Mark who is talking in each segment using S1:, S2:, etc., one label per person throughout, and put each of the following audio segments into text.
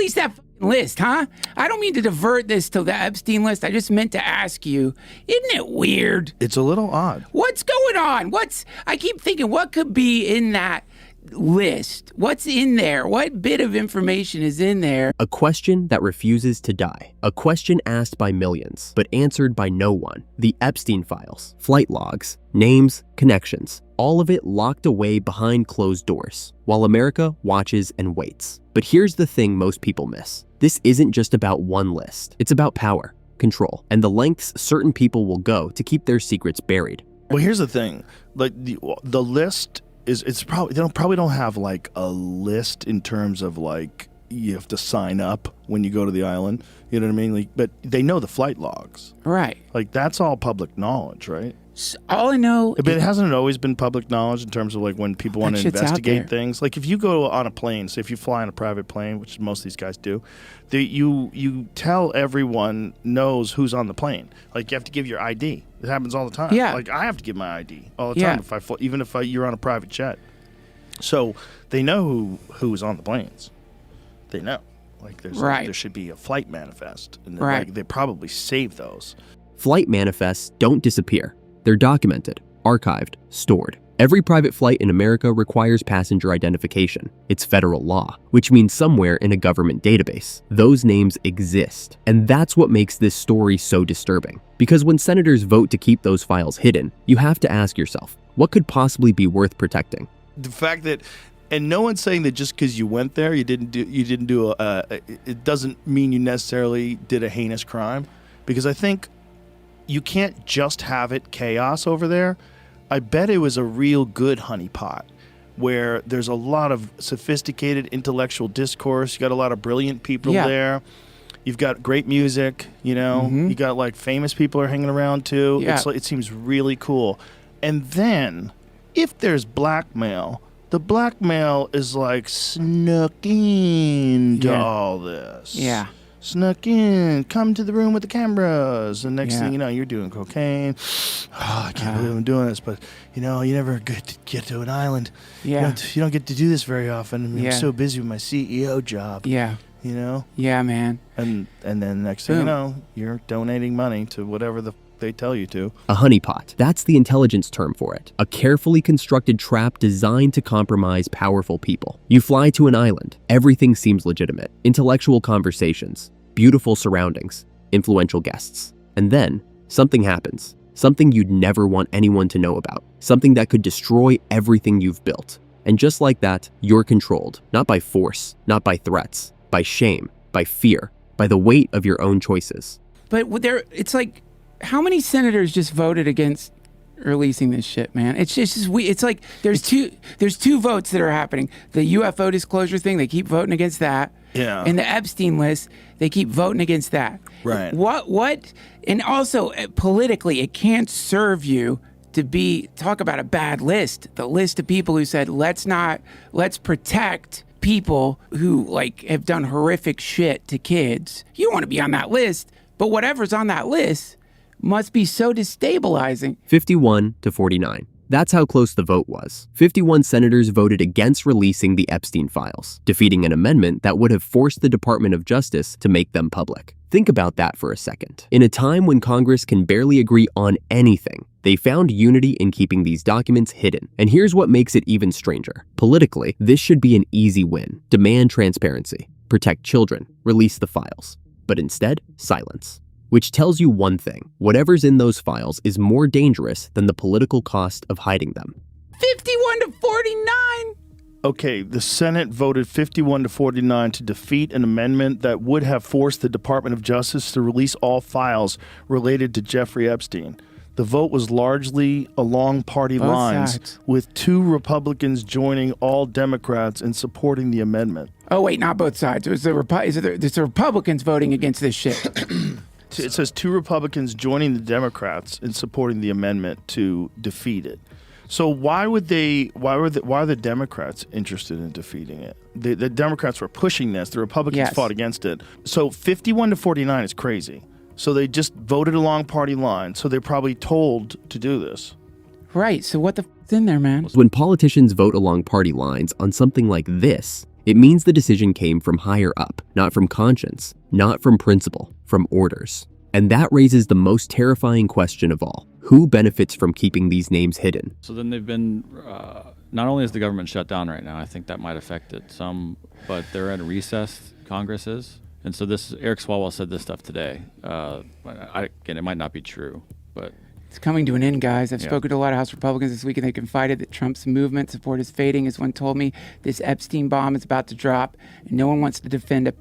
S1: release that list, huh? I don't mean to divert this to the Epstein list. I just meant to ask you, isn't it weird?
S2: It's a little odd.
S1: What's going on? I keep thinking, what could be in that list? What's in there? What bit of information is in there?
S3: A question that refuses to die. A question asked by millions, but answered by no one. The Epstein files, flight logs, names, connections, all of it locked away behind closed doors, while America watches and waits. But here's the thing most people miss. This isn't just about one list. It's about power, control, and the lengths certain people will go to keep their secrets buried.
S2: Well, here's the thing. Like the list it's probably they probably don't have like a list in terms of like you have to sign up when you go to the island. You know what I mean? Like, but they know the flight logs.
S1: Right.
S2: Like that's all public knowledge, right?
S1: All I know,
S2: but it hasn't always been public knowledge in terms of like when people want to investigate things. Like if you go on a plane, say if you fly on a private plane, which most of these guys do, you tell everyone knows who's on the plane. Like you have to give your ID. It happens all the time.
S1: Yeah.
S2: Like I have to give my ID all the time even if you're on a private jet. So they know who's on the planes. They know. Like there should be a flight manifest, and like, they probably save those.
S3: Flight manifests don't disappear. They're documented, archived, stored. Every private flight in America requires passenger identification. It's federal law, which means somewhere in a government database, those names exist. And that's what makes this story so disturbing. Because when senators vote to keep those files hidden, you have to ask yourself, what could possibly be worth protecting?
S2: The fact that, and no one's saying that just because you went there, it doesn't mean you necessarily did a heinous crime. Because I think you can't just have it chaos over there. I bet it was a real good honeypot where there's a lot of sophisticated intellectual discourse. You got a lot of brilliant people there. You've got great music, you know. You got like famous people are hanging around too. Yeah. It seems really cool. And then if there's blackmail, the blackmail is like snuck into all this.
S1: Yeah.
S2: Snuck in, come to the room with the cameras. And next thing you know, you're doing cocaine. Oh, I can't believe I'm doing this. But, you know, you never get to an island.
S1: Yeah.
S2: You don't get to do this very often. I mean, I'm so busy with my CEO job.
S1: Yeah.
S2: You know?
S1: Yeah, man.
S2: And then next thing you know, you're donating money to whatever they tell you to.
S3: A honeypot. That's the intelligence term for it. A carefully constructed trap designed to compromise powerful people. You fly to an island. Everything seems legitimate. Intellectual conversations, beautiful surroundings, influential guests. And then something happens. Something you'd never want anyone to know about. Something that could destroy everything you've built. And just like that, you're controlled. Not by force, not by threats, by shame, by fear, by the weight of your own choices.
S1: But it's like, how many senators just voted against releasing this shit, man? It's like there's two votes that are happening. The UFO disclosure thing, they keep voting against that.
S2: Yeah.
S1: And the Epstein list, they keep voting against that.
S2: Right.
S1: What? And also politically, it can't serve you to talk about a bad list. The list of people who said let's protect people who like have done horrific shit to kids. You don't want to be on that list, but whatever's on that list must be so destabilizing.
S3: 51 to 49. That's how close the vote was. 51 senators voted against releasing the Epstein files, defeating an amendment that would have forced the Department of Justice to make them public. Think about that for a second. In a time when Congress can barely agree on anything, they found unity in keeping these documents hidden. And here's what makes it even stranger. Politically, this should be an easy win. Demand transparency, protect children, release the files. But instead, silence. Which tells you one thing, whatever's in those files is more dangerous than the political cost of hiding them.
S1: 51 to 49?
S2: Okay, the Senate voted 51 to 49 to defeat an amendment that would have forced the Department of Justice to release all files related to Jeffrey Epstein. The vote was largely along party lines, with 2 Republicans joining all Democrats in supporting the amendment.
S1: Oh, wait, not both sides. It was the Republicans voting against this shit.
S2: It says 2 Republicans joining the Democrats in supporting the amendment to defeat it. So why are the Democrats interested in defeating it? The Democrats were pushing this. The Republicans fought against it. So 51 to 49 is crazy. So they just voted along party lines. So they're probably told to do this.
S1: Right. So what the f***'s in there, man?
S3: When politicians vote along party lines on something like this, It means the decision came from higher up, not from conscience, not from principle, from orders. And that raises the most terrifying question of all. Who benefits from keeping these names hidden?
S4: So then they've been, not only is the government shut down right now, I think that might affect it some, but they're at recess, Congress is. And so Eric Swalwell said this stuff today. Again, it might not be true, but...
S1: It's coming to an end, guys. I've spoken to a lot of House Republicans this week, and they confided that Trump's movement support is fading, as one told me. This Epstein bomb is about to drop, and no one wants to defend a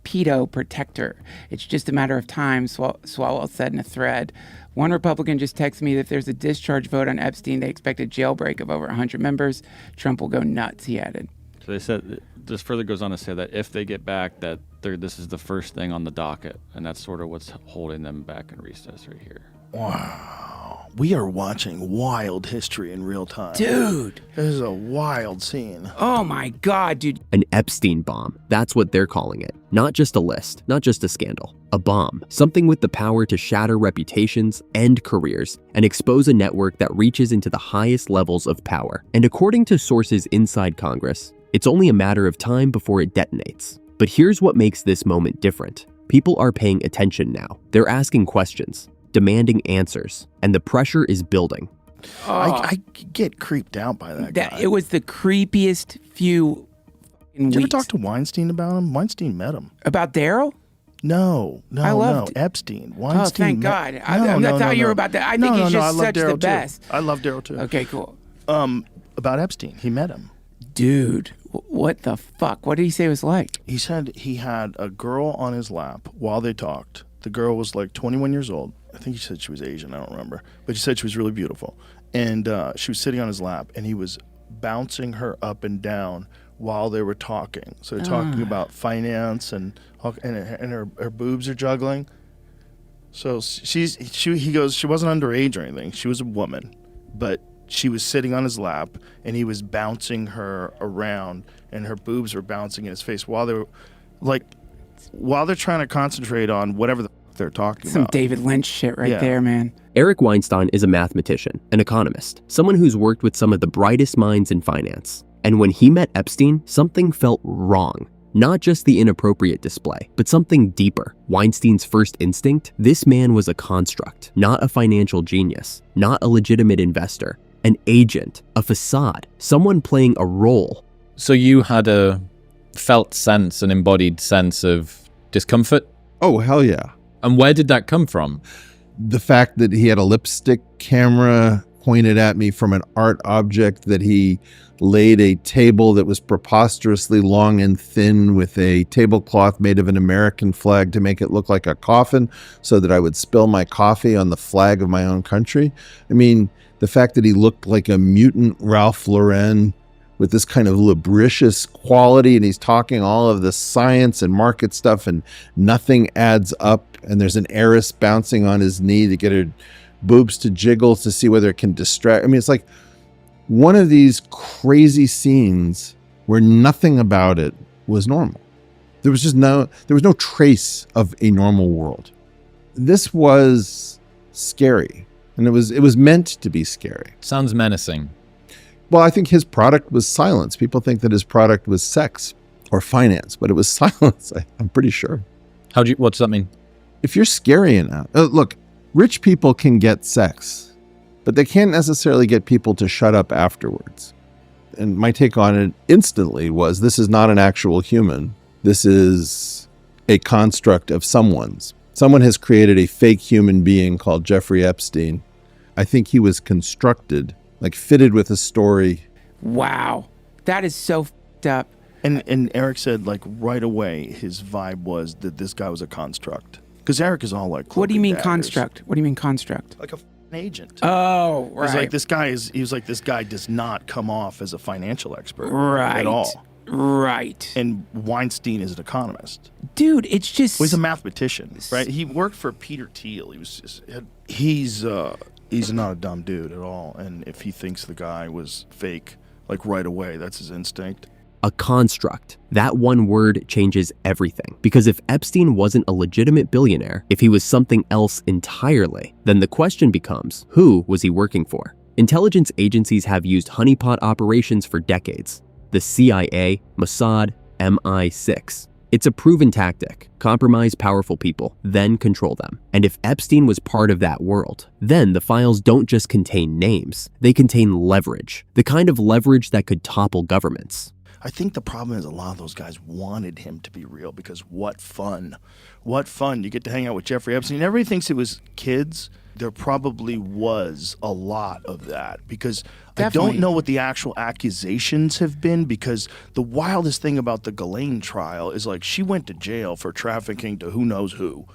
S1: pedo protector. It's just a matter of time, Swalwell said in a thread. One Republican just texted me that if there's a discharge vote on Epstein, they expect a jailbreak of over 100 members. Trump will go nuts, he added.
S4: So they said, this further goes on to say that if they get back, that this is the first thing on the docket, and that's sort of what's holding them back in recess right here.
S2: Wow. We are watching wild history in real time.
S1: Dude.
S2: This is a wild scene.
S1: Oh my God, dude.
S3: An Epstein bomb. That's what they're calling it. Not just a list, not just a scandal. A bomb. Something with the power to shatter reputations, end careers, and expose a network that reaches into the highest levels of power. And according to sources inside Congress, it's only a matter of time before it detonates. But here's what makes this moment different. People are paying attention now. They're asking questions, demanding answers, and the pressure is building.
S2: I get creeped out by that guy.
S1: It was the creepiest few
S2: Did
S1: weeks.
S2: you ever talk to Weinstein about him? Weinstein met him.
S1: About Daryl?
S2: No, Epstein. Weinstein.
S1: Oh, thank God. That's how you were about that. I think he's just such the best.
S2: I love Daryl too.
S1: Okay, cool.
S2: About Epstein, he met him.
S1: Dude, what the fuck? What did he say it was like?
S2: He said he had a girl on his lap while they talked. The girl was like 21 years old. I think he said she was Asian. I don't remember. But he said she was really beautiful. And she was sitting on his lap, and he was bouncing her up and down while they were talking. So they're talking about finance, and her boobs are juggling. So he goes, she wasn't underage or anything. She was a woman. But she was sitting on his lap, and he was bouncing her around, and her boobs were bouncing in his face while they're trying to concentrate on whatever the fuck they're talking
S1: Some
S2: about.
S1: David Lynch shit right there, man.
S3: Eric Weinstein is a mathematician, an economist, someone who's worked with some of the brightest minds in finance. And when he met Epstein, something felt wrong. Not just the inappropriate display, but something deeper. Weinstein's first instinct? This man was a construct, not a financial genius, not a legitimate investor. An agent, a facade, someone playing a role.
S5: So you had a felt sense, an embodied sense of discomfort?
S6: Oh, hell yeah.
S5: And where did that come from?
S6: The fact that he had a lipstick camera pointed at me from an art object, that he laid a table that was preposterously long and thin with a tablecloth made of an American flag to make it look like a coffin so that I would spill my coffee on the flag of my own country. I mean, the fact that he looked like a mutant Ralph Lauren with this kind of lubricious quality, and he's talking all of the science and market stuff, and nothing adds up, and there's an heiress bouncing on his knee to get her boobs to jiggle to see whether it can distract. I mean, it's like one of these crazy scenes where nothing about it was normal. There was no trace of a normal world. This was scary. And it was meant to be scary.
S5: Sounds menacing.
S6: Well, I think his product was silence. People think that his product was sex or finance, but it was silence. I'm pretty sure.
S5: What does that mean?
S6: If you're scary enough, look, rich people can get sex, but they can't necessarily get people to shut up afterwards. And my take on it instantly was, this is not an actual human. This is a construct of someone's. Someone has created a fake human being called Jeffrey Epstein. I think he was constructed, like fitted with a story.
S1: Wow. That is so f***ed up.
S2: And Eric said, like, right away, his vibe was that this guy was a construct. Because Eric is all like,
S1: What do you mean
S2: daggers.
S1: construct? What do you mean construct?
S2: Like a agent.
S1: Oh, right.
S2: He's like, this guy does not come off as a financial expert
S1: Right.
S2: at all.
S1: Right.
S2: And Weinstein is an economist.
S1: Dude, it's just...
S2: Well, he's a mathematician, right? He worked for Peter Thiel. He's not a dumb dude at all. And if he thinks the guy was fake, like right away, that's his instinct.
S3: A construct. That one word changes everything. Because if Epstein wasn't a legitimate billionaire, if he was something else entirely, then the question becomes, who was he working for? Intelligence agencies have used honeypot operations for decades. The CIA, Mossad, MI6. It's a proven tactic. Compromise powerful people, then control them. And if Epstein was part of that world, then the files don't just contain names, they contain leverage. The kind of leverage that could topple governments.
S2: I think the problem is a lot of those guys wanted him to be real because what fun. What fun. You get to hang out with Jeffrey Epstein. Everybody thinks it was kids. There probably was a lot of that because
S1: Definitely.
S2: I don't know what the actual accusations have been, because the wildest thing about the Ghislaine trial is like she went to jail for trafficking to who knows who.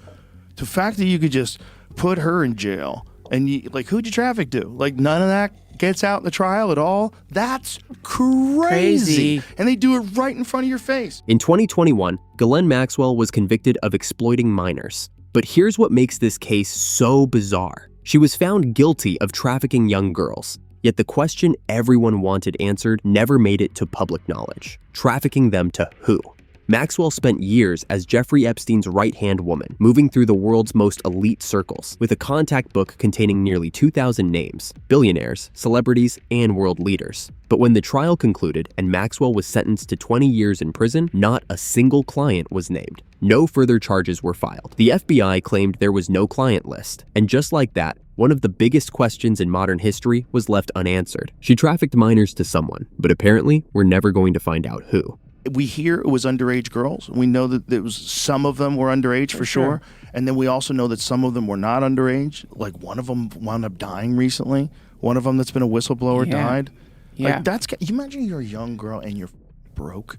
S2: The fact that you could just put her in jail and you, like, who'd you traffic to? Like, none of that gets out in the trial at all? That's crazy. And they do it right in front of your face.
S3: In 2021, Ghislaine Maxwell was convicted of exploiting minors. But here's what makes this case so bizarre. She was found guilty of trafficking young girls, yet the question everyone wanted answered never made it to public knowledge. Trafficking them to who? Maxwell spent years as Jeffrey Epstein's right-hand woman, moving through the world's most elite circles, with a contact book containing nearly 2,000 names, billionaires, celebrities, and world leaders. But when the trial concluded and Maxwell was sentenced to 20 years in prison, not a single client was named. No further charges were filed. The FBI claimed there was no client list. And just like that, one of the biggest questions in modern history was left unanswered. She trafficked minors to someone, but apparently we're never going to find out who.
S2: We hear it was underage girls. We know that there was some of them were underage for sure. And then we also know that some of them were not underage. Like one of them wound up dying recently. One of them that's been a whistleblower died.
S1: Yeah.
S2: Like that's, you imagine you're a young girl and you're broke,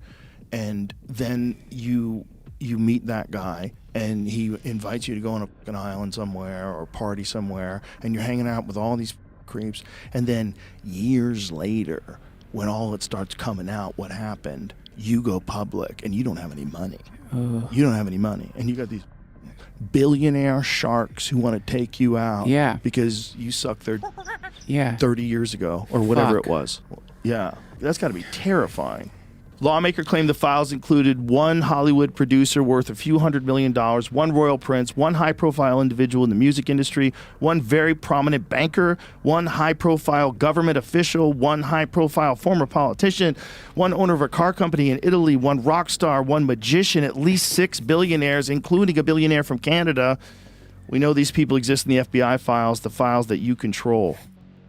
S2: and then you meet that guy and he invites you to go on a fucking island somewhere or party somewhere, and you're hanging out with all these creeps, and then years later, when all it starts coming out what happened, you go public and you don't have any money. You don't have any money. And you got these billionaire sharks who want to take you out because you sucked their 30 years ago or whatever it was. Yeah, that's got to be terrifying. Lawmaker claimed the files included one Hollywood producer worth a few $100 million, one royal prince, one high-profile individual in the music industry, one very prominent banker, one high-profile government official, one high-profile former politician, one owner of a car company in Italy, one rock star, one magician, at least 6 billionaires, including a billionaire from Canada. We know these people exist in the FBI files, the files that you control.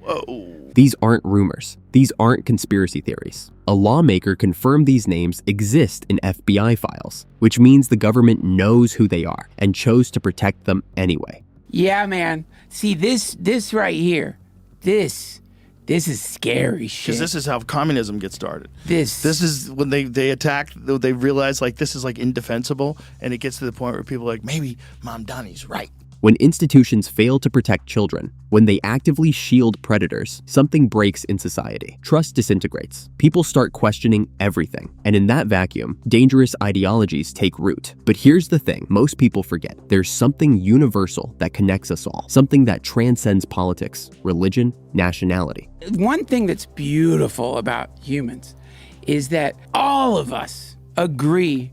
S2: Whoa.
S3: These aren't rumors. These aren't conspiracy theories. A lawmaker confirmed these names exist in FBI files, which means the government knows who they are and chose to protect them anyway.
S1: Yeah, man. See, this right here, this is scary shit.
S2: Because this is how communism gets started.
S1: This
S2: is when they attack, they realize like this is like indefensible, and it gets to the point where people are like, maybe Mom Donnie's right.
S3: When institutions fail to protect children, when they actively shield predators, something breaks in society. Trust disintegrates. People start questioning everything. And in that vacuum, dangerous ideologies take root. But here's the thing most people forget. There's something universal that connects us all. Something that transcends politics, religion, nationality.
S1: One thing that's beautiful about humans is that all of us agree,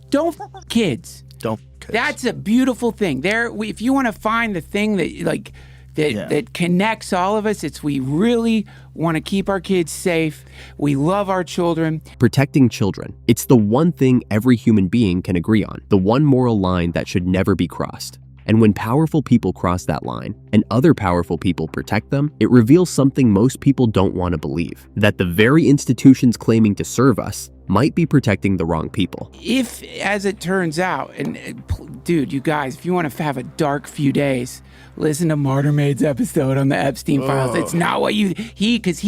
S1: don't f kids.
S2: Don't.
S1: That's a beautiful thing. If you want to find the thing that connects all of us, it's we really want to keep our kids safe. We love our children.
S3: Protecting children. It's the one thing every human being can agree on. The one moral line that should never be crossed. And when powerful people cross that line, and other powerful people protect them, it reveals something most people don't want to believe. That the very institutions claiming to serve us might be protecting the wrong people.
S1: If, as it turns out, and dude, you guys, if you want to have a dark few days, listen to Martyr Maid's episode on the Epstein files. It's not what he just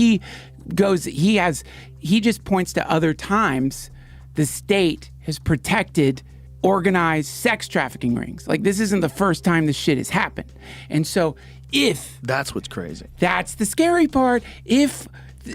S1: points to other times the state has protected organized sex trafficking rings. Like, this isn't the first time this shit has happened. And so
S2: that's what's crazy.
S1: That's the scary part. If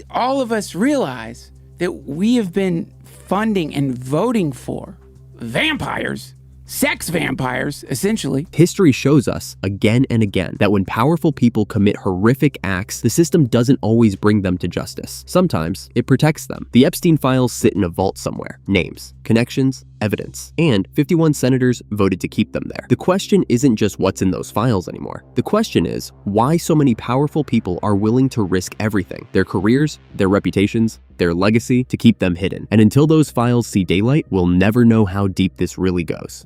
S1: all of us realize that we have been funding and voting for vampires, sex vampires, essentially.
S3: History shows us again and again that when powerful people commit horrific acts, the system doesn't always bring them to justice. Sometimes it protects them. The Epstein files sit in a vault somewhere. Names, connections, evidence, and 51 senators voted to keep them there. The question isn't just what's in those files anymore. The question is why so many powerful people are willing to risk everything, their careers, their reputations, protect their legacy, to keep them hidden. And until those files see daylight, we'll never know how deep this really goes.